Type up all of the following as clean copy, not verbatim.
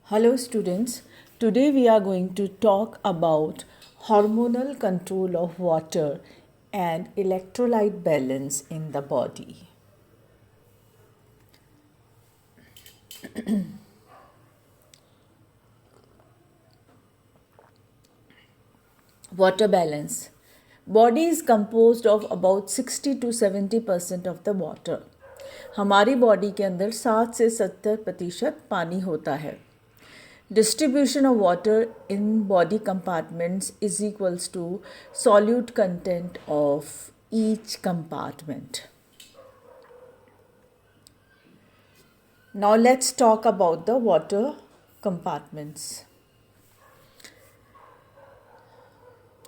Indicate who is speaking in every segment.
Speaker 1: Hello students, today we are going to talk about hormonal control of water and electrolyte balance in the body. Water balance. Body is composed of about 60 to 70% of the water. हमारी body के अंदर 60 से 70% पानी होता है. Distribution of water in body compartments is equals to solute content of each compartment. Now let's talk about the water compartments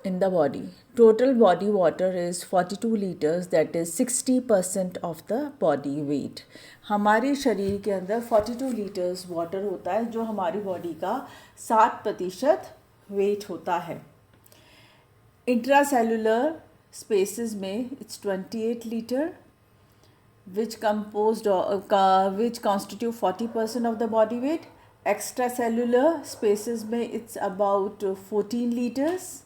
Speaker 1: in the body. Total body water is 42 liters, that is 60% of the body weight. हमारे शरीर के अंदर 42 litres water होता है जो हमारी body का 60% wait होता है. इंट्रासेलुलर स्पेसेस में it's 28 litre which constitute 40% of the body weight. Extracellular spaces में it's about 14 liters,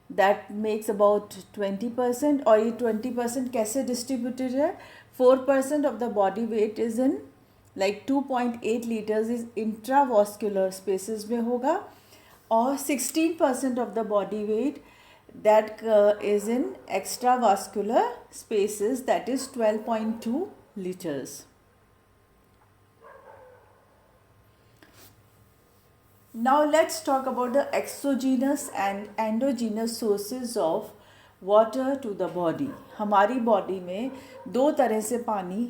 Speaker 1: that makes about 20%. और ये 20% कैसे डिस्ट्रीब्यूटेड है? 4% of the body weight is in like 2.8 liters is intravascular spaces में होगा, और 16% of the body weight that is in extravascular spaces, that is 12.2 liters. Now let's talk about the exogenous and endogenous sources of water to the body. हमारी body में दो तरह से पानी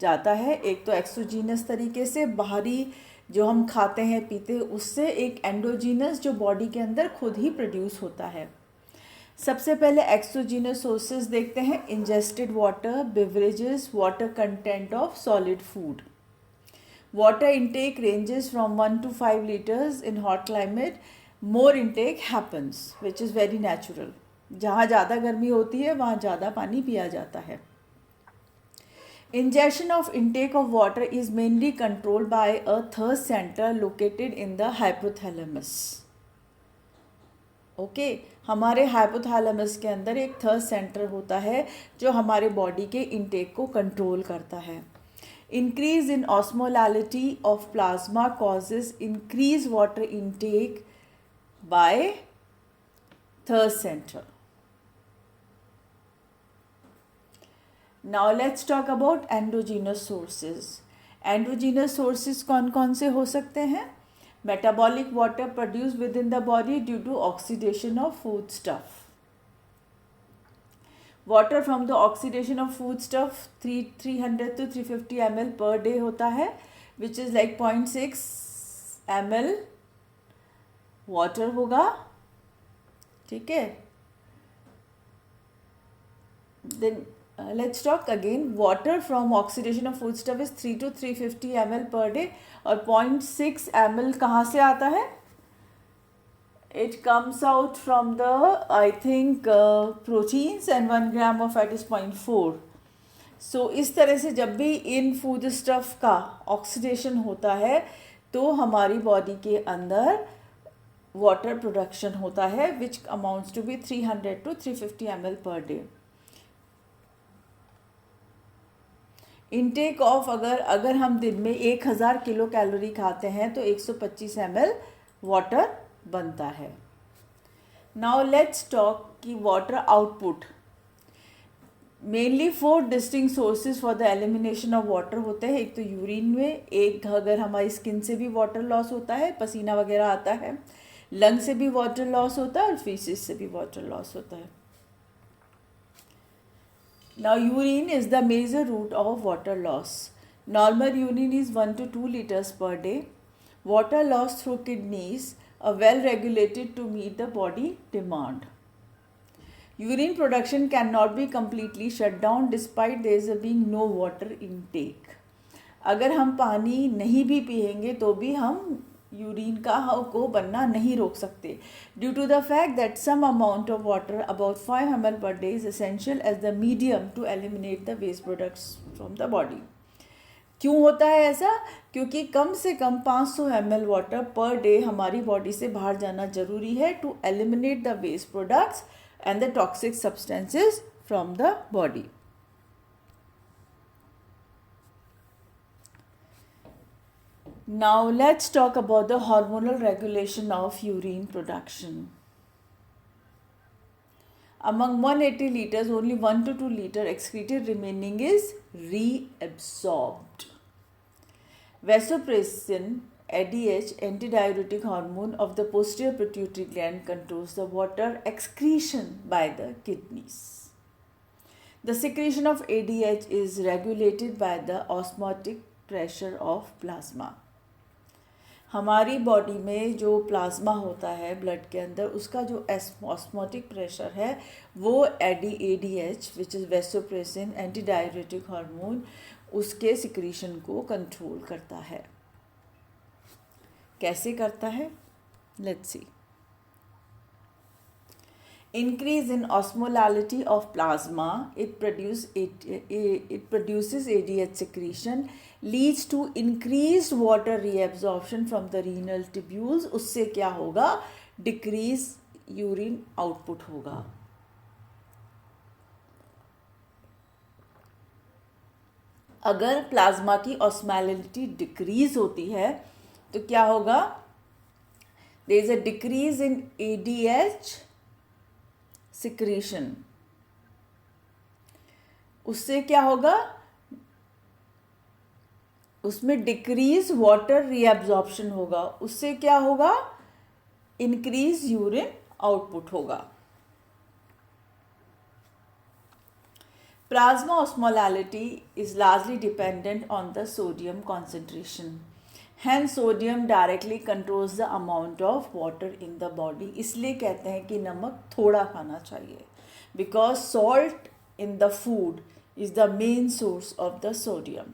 Speaker 1: जाता है. एक तो एक्सोजीनस तरीके से, बाहरी जो हम खाते हैं पीते हैं उससे, एक एंडोजीनस जो बॉडी के अंदर खुद ही प्रोड्यूस होता है. सबसे पहले एक्सोजीनस सोर्सेज देखते हैं. Ingested water, beverages, water content of solid food. Water intake ranges from 1 to 5 liters in hot climate. More intake happens, which is very natural. जहाँ ज़्यादा गर्मी होती है वहाँ ज़्यादा पानी पिया जाता है. Ingestion of intake of water is mainly controlled by a thirst center located in the hypothalamus. Okay हमारे हाइपोथैलेमस के अंदर एक थर्स्ट सेंटर होता है जो हमारे बॉडी के इंटेक को कंट्रोल करता है. Increase in osmolality of plasma causes increased water intake by thirst center. Now let's talk about endogenous sources. Endogenous sources कौन कौन से हो सकते हैं? Metabolic water produced within the body due to oxidation of foodstuff. Water from the oxidation of food stuff 300 to 350 ml per day होता है, which is like 0.6 ml water होगा. ठीक है. Then let's talk again. Water from oxidation of food stuff is 3 to 350 ml per day, और 0.6 ml कहाँ से आता है? It comes out from the, I think, proteins, and 1 gram of fat is 0.4. So इस तरह से जब भी इन फूड स्टफ का ऑक्सीडेशन होता है तो हमारी बॉडी के अंदर वाटर प्रोडक्शन होता है, which amounts to be 300 to 350 ml per day. Intake of अगर हम दिन में 1000 किलो कैलोरी खाते हैं तो 125 ml वाटर बनता है. नाउ लेट्स टॉक कि water output. Mainly 4 distinct sources for the elimination of water होते हैं. एक तो यूरिन में, एक अगर हमारी स्किन से भी वाटर लॉस होता है, पसीना वगैरह आता है, लंग से भी वाटर लॉस होता है, और फीसिस से भी वाटर लॉस होता है. Now urine is the major route of water loss. Normal urine is 1 to 2 liters per day. Water loss through kidneys are well regulated to meet the body demand. Urine production cannot be completely shut down despite there is being no water intake. अगर हम पानी नहीं भी पिएंगे तो भी हम urine को बनना नहीं रोक सकते, due to the fact that some amount of water about 5 ml per day is essential as the medium to eliminate the waste products from the body. क्यों होता है ऐसा? क्योंकि कम से कम 500 ml वाटर पर डे हमारी बॉडी से बाहर जाना जरूरी है to eliminate the waste products and the toxic substances from the body. Now let's talk about the hormonal regulation of urine production. Among 180 liters, only 1 to 2 liter excreted remaining is reabsorbed. Vasopressin, ADH, antidiuretic hormone of the posterior pituitary gland, controls the water excretion by the kidneys. The secretion of ADH is regulated by the osmotic pressure of plasma. हमारी body में जो plasma होता है blood के अंदर, उसका जो osmotic pressure है वो ADH which is vasopressin anti diuretic hormone, उसके सिक्रीशन को कंट्रोल करता है. कैसे करता है? Let's C. Increase in osmolality of plasma, it produces ADH secretion, leads to increased water reabsorption from the renal tubules. उससे क्या होगा? Decrease urine output होगा. अगर प्लाज्मा की ऑस्मोलैलिटी डिक्रीज होती है तो क्या होगा? There is a decrease in ADH secretion. उससे क्या होगा? उसमें डिक्रीज वाटर रीअब्जॉर्प्शन होगा. उससे क्या होगा? इंक्रीज यूरिन आउटपुट होगा. Plasma osmolality is largely dependent on the sodium concentration. Hence sodium directly controls the amount of water in the body. इसलिए कहते हैं कि नमक थोड़ा खाना चाहिए, because salt in the food is the main source of the sodium.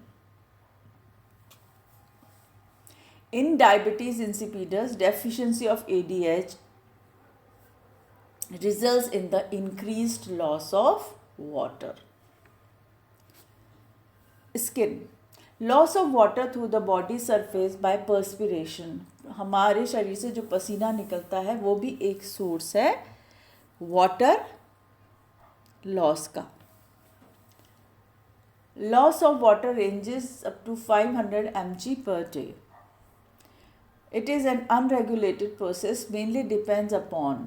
Speaker 1: In diabetes insipidus, deficiency of ADH results in the increased loss of water. Skin. Loss of water through the body surface by perspiration. हमारे शरीर से जो पसीना निकलता है वो भी एक सोर्स है वाटर लॉस का. Loss of water ranges up to 500 mg per day. It is an unregulated process, mainly depends upon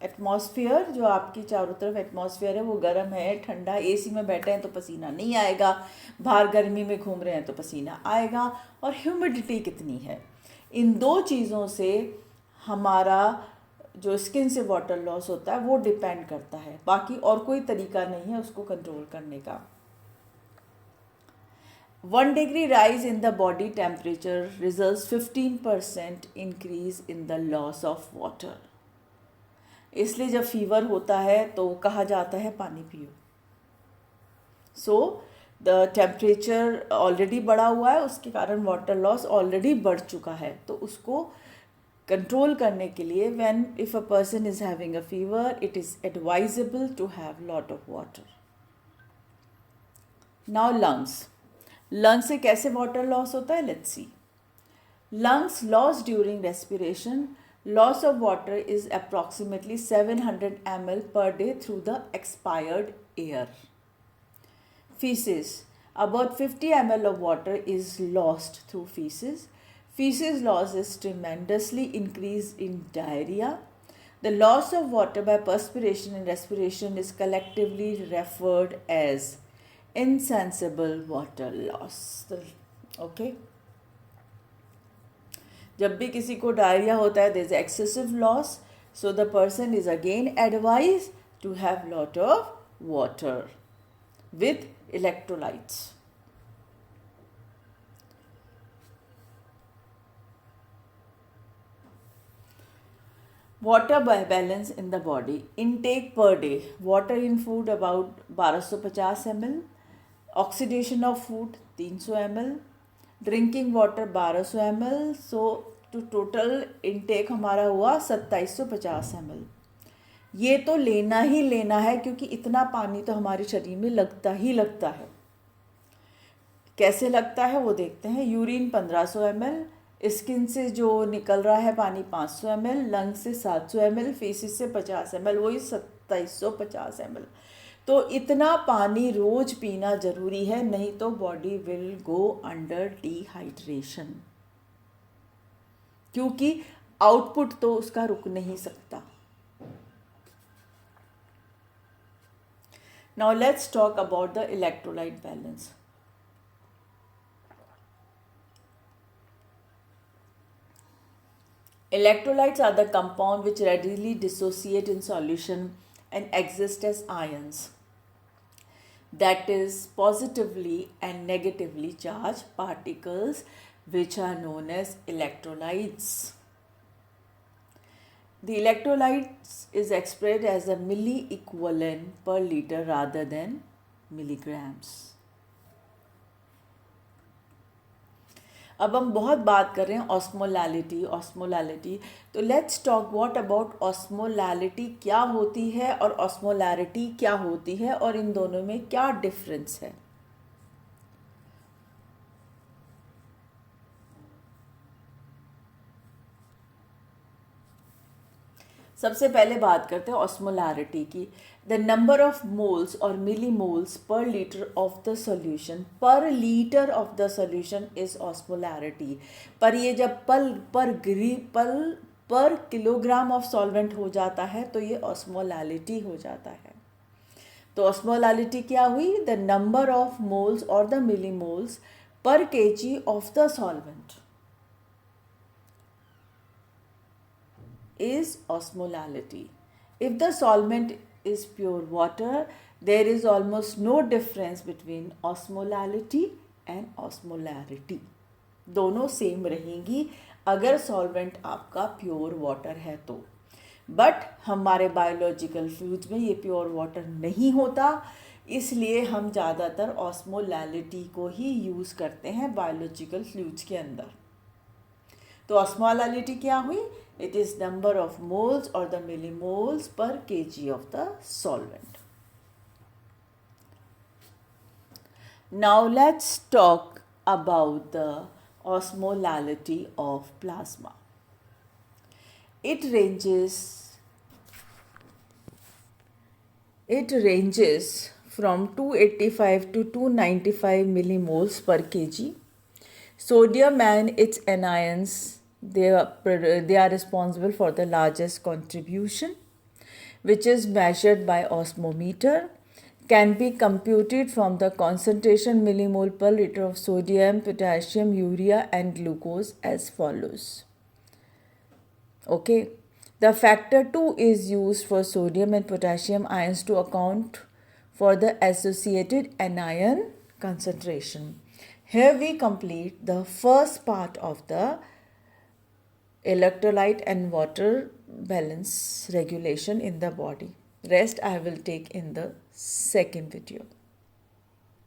Speaker 1: atmosphere. जो आपकी चारों तरफ एटमॉस्फेयर है वो गर्म है, ठंडा, एसी में बैठे हैं तो पसीना नहीं आएगा, बाहर गर्मी में घूम रहे हैं तो पसीना आएगा, और ह्यूमिडिटी कितनी है. इन दो चीज़ों से हमारा जो स्किन से वाटर लॉस होता है वो डिपेंड करता है. बाकी और कोई तरीका नहीं है उसको कंट्रोल करने का. 1 degree rise in the body temperature results 15% increase in the loss of water. इसलिए जब फीवर होता है तो कहा जाता है पानी पियो. सो द टेम्परेचर ऑलरेडी बढ़ा हुआ है, उसके कारण वाटर लॉस ऑलरेडी बढ़ चुका है. तो उसको कंट्रोल करने के लिए when if a person is having a fever, it is advisable to have lot of water. Now lungs से कैसे वाटर लॉस होता है? Let's see. Lungs loss during respiration. Loss of water is approximately 700 ml per day through the expired air. Feces. About 50 ml of water is lost through feces. Feces loss is tremendously increased in diarrhea. The loss of water by perspiration and respiration is collectively referred as insensible water loss. Okay. जब भी किसी को diarrhoea होता है, there is excessive loss, so the person is again advise to have lot of water with electrolytes. Water balance in the body. Intake per day. Water in food about 1250 ml. Oxidation of food 300 ml. Drinking water 1200 ml. So तो total intake हमारा हुआ 2750 ml. ये तो लेना ही लेना है क्योंकि इतना पानी तो हमारे शरीर में लगता ही लगता है. कैसे लगता है वो देखते हैं। यूरिन 1500 ml, स्किन से जो निकल रहा है पानी 500 ml, लंग से 700 ml, फेसिस से 50 ml, वही 2750 ml। तो इतना पानी रोज पीना जरूरी है, नहीं तो body will go under dehydration, क्योंकि आउटपुट तो उसका रुक नहीं सकता। Now let's talk about the electrolyte balance. Electrolytes are the compound which readily dissociate in solution and exist as ions, that is positively and negatively charged particles, which are known as electrolytes. The electrolytes is expressed as a milli equivalent per liter rather than milligrams. अब हम बहुत बात कर रहे हैं osmolality. तो let's talk what about osmolality, क्या होती है और ऑस्मोलैरिटी क्या होती है, और इन दोनों में क्या डिफरेंस है। सबसे पहले बात करते हैं ऑस्मोलैरिटी की। द नंबर ऑफ मोल्स और millimoles per litre of the solution, per litre of the solution is osmolarity. पर ये जब पर किलोग्राम ऑफ सॉल्वेंट हो जाता है तो ये ऑस्मोलैलिटी हो जाता है। तो ऑस्मोलैलिटी क्या हुई? द नंबर ऑफ मोल्स और the millimoles per KG of the solvent is osmolality. If the solvent is pure water, there is almost no difference between osmolality and osmolarity. दोनों same रहेंगी अगर solvent आपका pure water है तो। But हमारे biological fluids में ये pure water नहीं होता, इसलिए हम ज़्यादातर ऑस्मोलैलिटी को ही यूज़ करते हैं बायोलॉजिकल फ्लूइड्स के अंदर। तो ऑस्मोलैलिटी क्या हुई? It is number of moles or the millimoles per kg of the solvent. Now let's talk about the osmolality of plasma. It ranges from 285 to 295 millimoles per kg. Sodium and its anions, they are responsible for the largest contribution, which is measured by osmometer, can be computed from the concentration millimole per liter of sodium, potassium, urea and glucose as follows. Okay, the factor 2 is used for sodium and potassium ions to account for the associated anion concentration. Here we complete the first part of the electrolyte and water balance regulation in the body. Rest I will take in the second video.